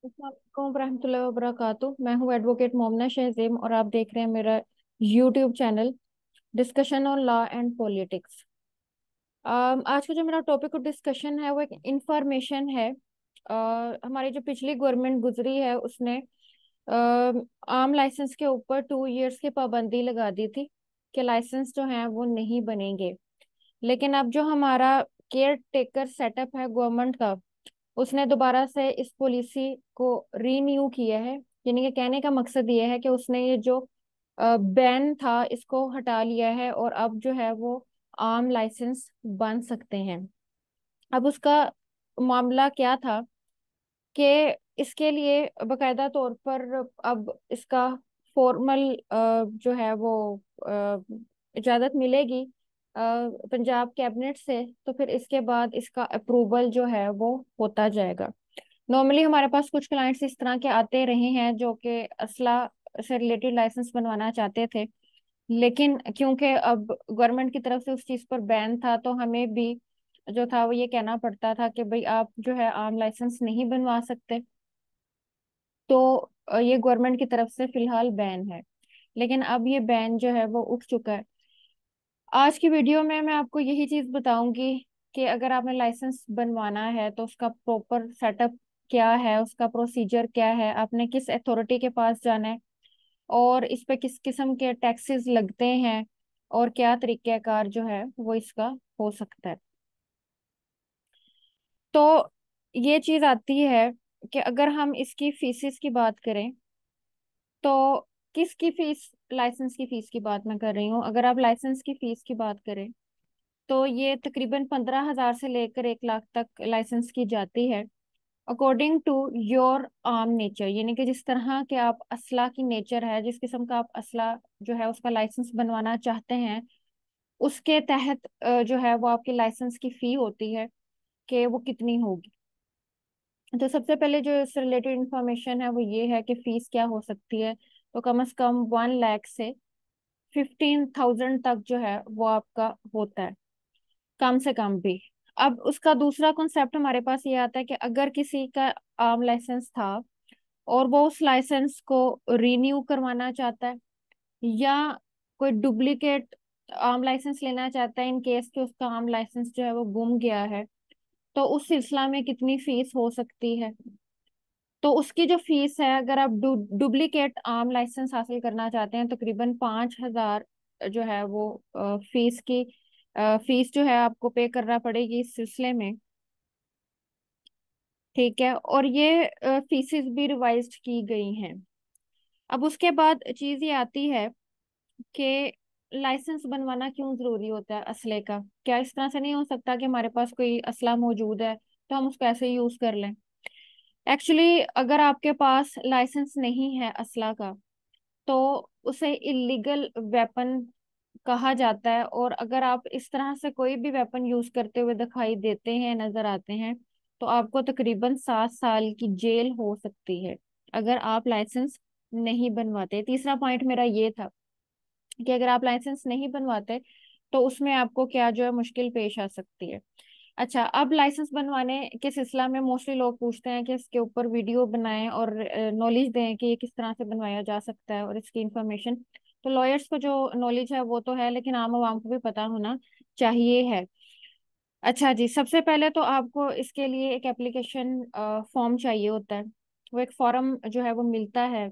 अस्सलाम वरहमतुल्लाहि वबरकातुह। मैं हूँ एडवोकेट मोमना शहज़ेम और आप देख रहे हैं मेरा YouTube channel discussion on law and politics. आज का जो मेरा टॉपिक ऑफ डिस्कशन है वो एक इंफॉर्मेशन है। हमारी जो पिछली गवर्नमेंट गुजरी है उसने आम लाइसेंस के ऊपर 2 इयर्स की पाबंदी लगा दी थी कि लाइसेंस जो है वो नहीं बनेंगे। लेकिन अब जो हमारा केयर टेकर सेटअप है गवर्नमेंट का, उसने दोबारा से इस पॉलिसी को रीन्यू किया है। यानी कि कहने का मकसद ये है कि उसने ये जो बैन था इसको हटा लिया है और अब जो है वो आम लाइसेंस बन सकते हैं। अब उसका मामला क्या था कि इसके लिए बकायदा तौर पर अब इसका फॉर्मल जो है वो अ, इजाजत मिलेगी पंजाब कैबिनेट से। तो फिर इसके बाद इसका अप्रूवल जो है वो होता जाएगा। नॉर्मली हमारे पास कुछ क्लाइंट्स इस तरह के आते रहे हैं जो कि असला से रिलेटेड लाइसेंस बनवाना चाहते थे, लेकिन क्योंकि अब गवर्नमेंट की तरफ से उस चीज पर बैन था तो हमें भी जो था वो ये कहना पड़ता था कि भाई आप जो है आम लाइसेंस नहीं बनवा सकते। तो ये गवर्नमेंट की तरफ से फिलहाल बैन है, लेकिन अब ये बैन जो है वो उठ चुका है। आज की वीडियो में मैं आपको यही चीज बताऊंगी कि अगर आपने लाइसेंस बनवाना है तो उसका प्रॉपर सेटअप क्या है, उसका प्रोसीजर क्या है, आपने किस अथॉरिटी के पास जाना है और इस पे किस किस्म के टैक्सेस लगते हैं और क्या तरीक़ाकार जो है वो इसका हो सकता है। तो ये चीज आती है कि अगर हम इसकी फीसिस की बात करें तो किसकी फीस, लाइसेंस की फीस की बात मैं कर रही हूँ। अगर आप लाइसेंस की फीस की बात करें तो ये तकरीबन 15,000 से लेकर 1 लाख तक लाइसेंस की जाती है, according to your arm nature. यानी कि जिस तरह के आप असला की नेचर है, जिस किस्म का आप असला जो है उसका लाइसेंस बनवाना चाहते हैं, उसके तहत जो है वो आपकी लाइसेंस की फी होती है कि वो कितनी होगी। तो सबसे पहले जो इससे रिलेटेड इंफॉर्मेशन है वो ये है कि फीस क्या हो सकती है। तो कम से कम 1 लाख से 15,000 तक जो है वो आपका होता है, कम से कम भी। अब उसका दूसरा कॉन्सेप्ट हमारे पास ये आता है कि अगर किसी का आम लाइसेंस था और वो उस लाइसेंस को रिन्यू करवाना चाहता है या कोई डुप्लीकेट आम लाइसेंस लेना चाहता है इन केस कि उसका आम लाइसेंस जो है वो गुम गया है, तो उस सिलसिला में कितनी फीस हो सकती है। तो उसकी जो फीस है, अगर आप डुप्लीकेट आम लाइसेंस हासिल करना चाहते हैं, तकरीबन 5,000 जो है वो फीस की फीस जो है आपको पे करना पड़ेगी इस सिलसिले में। ठीक है, और ये फीसेस भी रिवाइज्ड की गई हैं। अब उसके बाद चीज ये आती है कि लाइसेंस बनवाना क्यों जरूरी होता है असले का। क्या इस तरह से नहीं हो सकता कि हमारे पास कोई असला मौजूद है तो हम उसको ऐसे ही यूज कर लें। एक्चुअली अगर आपके पास लाइसेंस नहीं है असला का तो उसे इलीगल वेपन कहा जाता है, और अगर आप इस तरह से कोई भी वेपन यूज करते हुए दिखाई देते हैं, नजर आते हैं, तो आपको तकरीबन 7 साल की जेल हो सकती है अगर आप लाइसेंस नहीं बनवाते। तीसरा पॉइंट मेरा ये था कि अगर आप लाइसेंस नहीं बनवाते तो उसमें आपको क्या जो है मुश्किल पेश आ सकती है। अच्छा, अब लाइसेंस बनवाने के सिलसिला में मोस्टली लोग पूछते हैं कि इसके ऊपर वीडियो बनाएं और नॉलेज दें कि ये किस तरह से बनवाया जा सकता है और इसकी इंफॉर्मेशन। तो लॉयर्स को जो नॉलेज है वो तो है, लेकिन आम आवाम को भी पता होना चाहिए है। अच्छा जी, सबसे पहले तो आपको इसके लिए एक एप्लीकेशन फॉर्म चाहिए होता है। वो एक फॉर्म जो है वो मिलता है,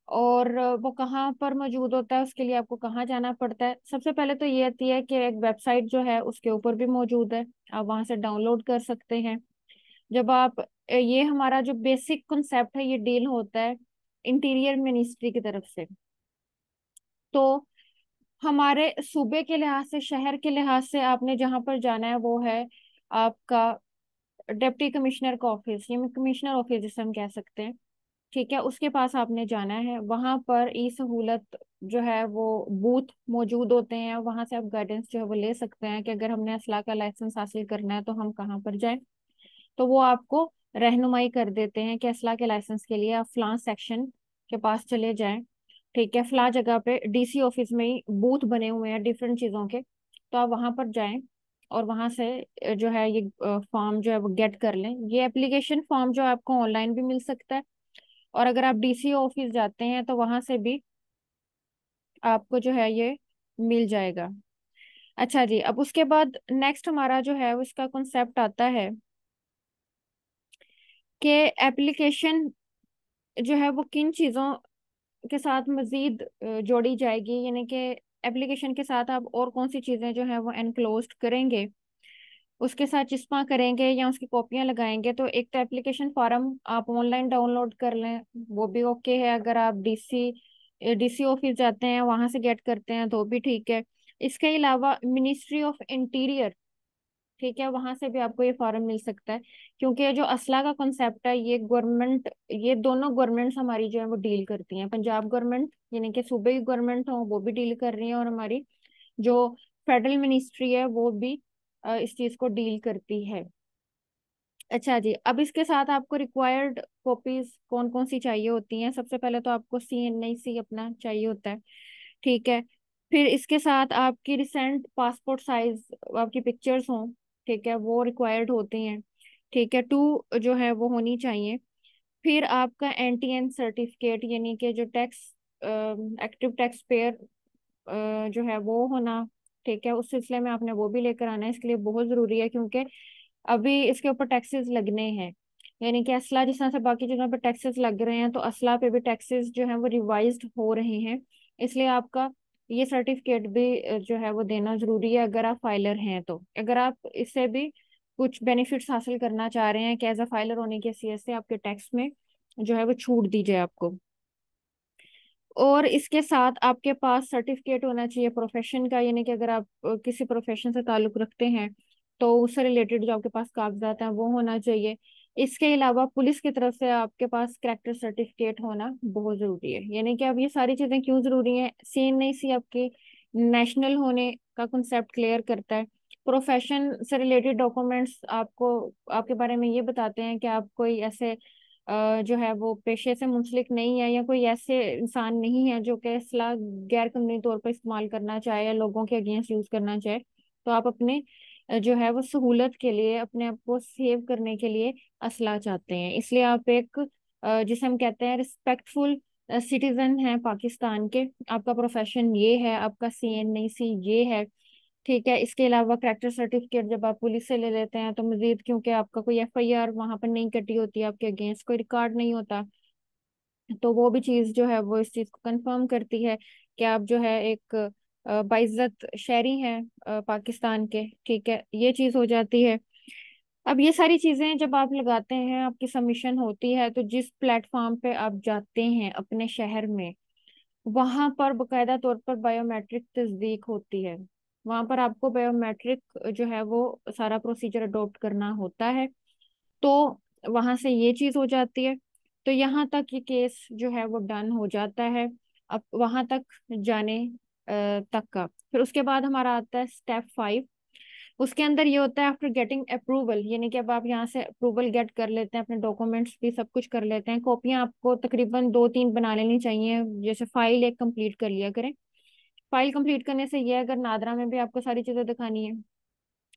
और वो कहाँ पर मौजूद होता है, उसके लिए आपको कहाँ जाना पड़ता है। सबसे पहले तो ये आती है कि एक वेबसाइट जो है उसके ऊपर भी मौजूद है, आप वहां से डाउनलोड कर सकते हैं। जब आप ये हमारा जो बेसिक कॉन्सेप्ट है ये डील होता है इंटीरियर मिनिस्ट्री की तरफ से। तो हमारे सूबे के लिहाज से, शहर के लिहाज से आपने जहाँ पर जाना है वो है आपका डिप्टी कमिश्नर का ऑफिस, या कमिश्नर ऑफिस जिसे हम कह सकते हैं। ठीक है, उसके पास आपने जाना है। वहां पर ई सहूलत जो है वो बूथ मौजूद होते हैं, वहां से आप गाइडेंस जो है वो ले सकते हैं कि अगर हमने असला का लाइसेंस हासिल करना है तो हम कहाँ पर जाएं। तो वो आपको रहनुमाई कर देते हैं कि असला के लाइसेंस के लिए आप फलां सेक्शन के पास चले जाएं। ठीक है, फलां जगह पे डीसी ऑफिस में ही बूथ बने हुए हैं डिफरेंट चीजों के, तो आप वहां पर जाएं। और वहां से जो है ये फॉर्म जो है वो गेट कर लें। ये एप्लीकेशन फॉर्म जो है आपको ऑनलाइन भी मिल सकता है, और अगर आप डीसी ऑफिस जाते हैं तो वहां से भी आपको जो है ये मिल जाएगा। अच्छा जी, अब उसके बाद नेक्स्ट हमारा जो है वो इसका कॉन्सेप्ट आता है कि एप्लीकेशन जो है वो किन चीज़ों के साथ मजीद जोड़ी जाएगी, यानी कि एप्लीकेशन के साथ आप और कौन सी चीज़ें जो है वो एनक्लोज करेंगे, उसके साथ चिस्पा करेंगे या उसकी कॉपियां लगाएंगे। तो एक तो एप्लीकेशन फॉर्म आप ऑनलाइन डाउनलोड कर लें, वो भी ओके है। अगर आप डीसी ऑफिस जाते हैं वहां से गेट करते हैं तो भी ठीक है। इसके अलावा मिनिस्ट्री ऑफ इंटीरियर, ठीक है, वहां से भी आपको ये फॉर्म मिल सकता है। क्योंकि ये जो असला का कॉन्सेप्ट है ये गवर्नमेंट, ये दोनों गवर्नमेंट्स हमारी जो है वो डील करती हैं। पंजाब गवर्नमेंट यानी कि सूबे की गवर्नमेंट हो वो भी डील कर रही है, और हमारी जो फेडरल मिनिस्ट्री है वो भी इस चीज को डील करती है। अच्छा जी, अब इसके साथ आपको रिक्वायर्ड कॉपीज कौन कौन सी चाहिए होती हैं। सबसे पहले तो आपको CNIC अपना चाहिए होता है, ठीक है। फिर इसके साथ आपकी रिसेंट पासपोर्ट साइज आपकी पिक्चर्स हों, ठीक है, वो रिक्वायर्ड होती हैं, ठीक है, 2 जो है वो होनी चाहिए। फिर आपका NTN सर्टिफिकेट यानी कि जो टैक्स एक्टिव टैक्स पेयर जो है वो होना, ठीक है, उस सिलसिले में आपने वो भी लेकर आना है। इसके लिए बहुत जरूरी है क्योंकि अभी इसके ऊपर टैक्सेस लगने हैं। यानी कि असला जिस तरह से बाकी जगह पे टैक्सेस लग रहे हैं तो असला पे भी टैक्सेस जो है वो रिवाइज्ड हो रहे हैं। इसलिए आपका ये सर्टिफिकेट भी जो है वो देना जरूरी है अगर आप फाइलर हैं। तो अगर आप इससे भी कुछ बेनिफिट्स हासिल करना चाह रहे हैं कि एज अ फाइलर होने की हैसियत से आपके टैक्स में जो है वो छूट दी जाए आपको। और इसके साथ आपके पास सर्टिफिकेट होना चाहिए प्रोफेशन का, यानी कि अगर आप किसी प्रोफेशन से ताल्लुक रखते हैं तो उससे रिलेटेड जो आपके पास कागजात हैं वो होना चाहिए। इसके अलावा पुलिस की तरफ से आपके पास कैरेक्टर सर्टिफिकेट होना बहुत जरूरी है। यानी कि अब ये सारी चीजें क्यों जरूरी हैं, CNIC आपके नेशनल होने का कंसेप्ट क्लियर करता है। प्रोफेशन से रिलेटेड डॉक्यूमेंट्स आपको आपके बारे में ये बताते हैं कि आप कोई ऐसे जो है वो पेशे से मुंसलिक नहीं है, या कोई ऐसे इंसान नहीं है जो कि असला गैर कानूनी तौर पर इस्तेमाल करना चाहे या लोगों के अगेंस्ट यूज करना चाहे। तो आप अपने जो है वो सहूलत के लिए अपने आप को सेव करने के लिए असला चाहते हैं, इसलिए आप एक जिसे हम कहते हैं रिस्पेक्टफुल सिटीजन हैं पाकिस्तान के। आपका प्रोफेशन ये है, आपका CNIC ये है, ठीक है। इसके अलावा करेक्टर सर्टिफिकेट जब आप पुलिस से ले लेते हैं तो मजीद क्योंकि आपका कोई FIR वहां पर नहीं कटी होती, आपके अगेंस्ट कोई रिकॉर्ड नहीं होता, तो वो भी चीज जो है वो इस चीज को कंफर्म करती है कि आप जो है एक बाइज्जत शहरी हैं पाकिस्तान के, ठीक है, ये चीज हो जाती है। अब ये सारी चीजें जब आप लगाते हैं, आपकी सबमिशन होती है, तो जिस प्लेटफॉर्म पे आप जाते हैं अपने शहर में, वहां पर बकायदा तौर पर बायोमेट्रिक तस्दीक होती है। वहां पर आपको बायोमेट्रिक जो है वो सारा प्रोसीजर अडॉप्ट करना होता है। तो वहां से ये चीज हो जाती है। तो यहाँ तक ये केस जो है वो डन हो जाता है। अब वहां तक जाने तक का फिर उसके बाद हमारा आता है स्टेप 5। उसके अंदर ये होता है आफ्टर गेटिंग अप्रूवल, यानी कि अब आप यहाँ से अप्रूवल गेट कर लेते हैं, अपने डॉक्यूमेंट्स भी सब कुछ कर लेते हैं। कॉपियां आपको तकरीबन 2-3 बना लेनी चाहिए, जैसे फाइल एक कंप्लीट कर लिया करें। फाइल कंप्लीट करने से ये अगर नादरा में भी आपको सारी चीजें दिखानी है,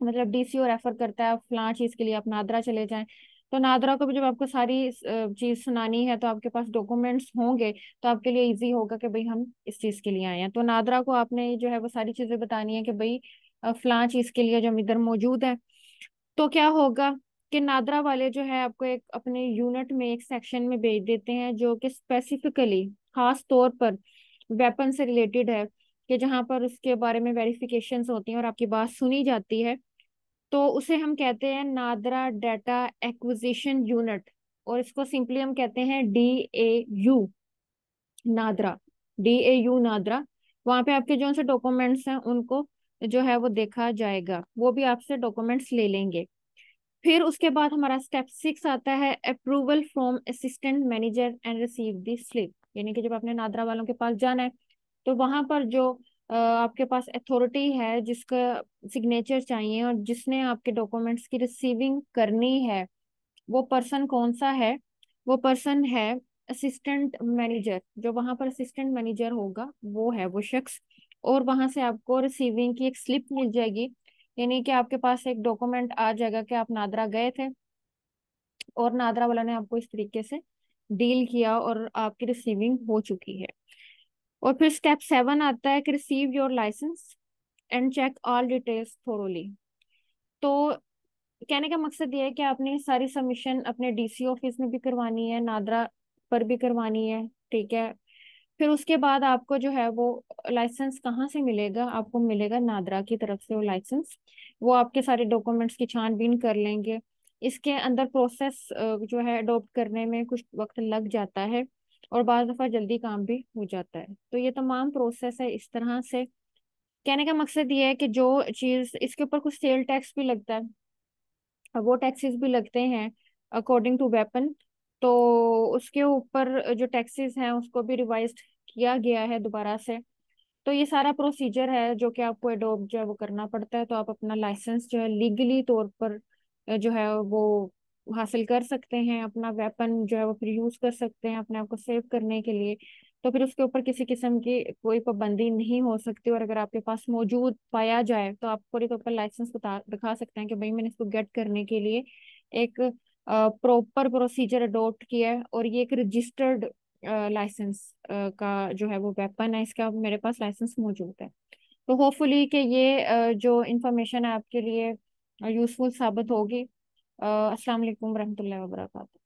मतलब DCO रेफर करता है आप फलां चीज के लिए आप नादरा चले जाएं, तो नादरा को भी जब आपको सारी चीज सुनानी है तो आपके पास डॉक्यूमेंट्स होंगे, तो आपके लिए इजी होगा कि भाई हम इस चीज के लिए आए हैं। तो नादरा को आपने जो है वो सारी चीजें बतानी है कि भाई फलां चीज के लिए जो हम इधर मौजूद है। तो क्या होगा कि नादरा वाले जो है आपको एक अपने यूनिट में एक सेक्शन में भेज देते हैं जो कि स्पेसिफिकली खास तौर पर वेपन से रिलेटेड है, कि जहां पर उसके बारे में वेरिफिकेशंस होती हैं और आपकी बात सुनी जाती है। तो उसे हम कहते हैं नादरा डाटा एक्विजिशन यूनिट, और इसको सिंपली हम कहते हैं DAU नादरा, DAU नादरा। वहां पे आपके जो से डॉक्यूमेंट्स हैं उनको जो है वो देखा जाएगा, वो भी आपसे डॉक्यूमेंट्स ले लेंगे। फिर उसके बाद हमारा स्टेप 6 आता है approval from assistant manager and receive the slip, यानी कि जब आपने नादरा वालों के पास जाना है तो वहां पर जो आपके पास अथॉरिटी है जिसका सिग्नेचर चाहिए और जिसने आपके डॉक्यूमेंट्स की रिसीविंग करनी है, वो पर्सन कौन सा है, वो पर्सन है असिस्टेंट मैनेजर। जो वहां पर असिस्टेंट मैनेजर होगा वो है वो शख्स। और वहां से आपको रिसीविंग की एक स्लिप मिल जाएगी। यानी कि आपके पास एक डॉक्यूमेंट आ जाएगा कि आप नादरा गए थे और नादरा वाला ने आपको इस तरीके से डील किया और आपकी रिसीविंग हो चुकी है। और फिर स्टेप 7 आता है कि receive your license and check all details thoroughly. तो कहने का मकसद ये है कि आपने सारी सबमिशन अपने डीसी ऑफिस में भी करवानी है, नादरा पर भी करवानी है, ठीक है। फिर उसके बाद आपको जो है वो लाइसेंस कहाँ से मिलेगा, आपको मिलेगा नादरा की तरफ से वो लाइसेंस। वो आपके सारे डॉक्यूमेंट्स की छानबीन कर लेंगे। इसके अंदर प्रोसेस जो है अडॉप्ट करने में कुछ वक्त लग जाता है और बाज़ दफ़ा जल्दी काम भी हो जाता है। तो ये तमाम प्रोसेस है इस तरह से। कहने का मकसद ये है कि जो चीज़ इसके ऊपर कुछ सेल टैक्स भी लगता है, वो टैक्सेस भी लगते हैं अकॉर्डिंग टू वेपन। तो उसके ऊपर जो टैक्सेस हैं उसको भी रिवाइज किया गया है दोबारा से। तो ये सारा प्रोसीजर है जो कि आपको एडोप्ट जो है वो करना पड़ता है। तो आप अपना लाइसेंस जो है लीगली तौर पर जो है वो हासिल कर सकते हैं, अपना वेपन जो है वो फिर यूज कर सकते हैं अपने आप को सेव करने के लिए। तो फिर उसके ऊपर किसी किस्म की कोई पाबंदी नहीं हो सकती। और अगर आपके पास मौजूद पाया जाए तो आप पूरे तौर पर लाइसेंस बता दिखा सकते हैं कि भाई मैंने इसको गेट करने के लिए एक प्रॉपर प्रोसीजर अडॉप्ट किया है और ये एक रजिस्टर्ड लाइसेंस का जो है वो वेपन है, इसका मेरे पास लाइसेंस मौजूद है। तो होपफुली कि ये जो इंफॉर्मेशन है आपके लिए यूजफुल साबित होगी। अस्सलाम वालेकुम रहमतुल्लाहि व बरकातहू।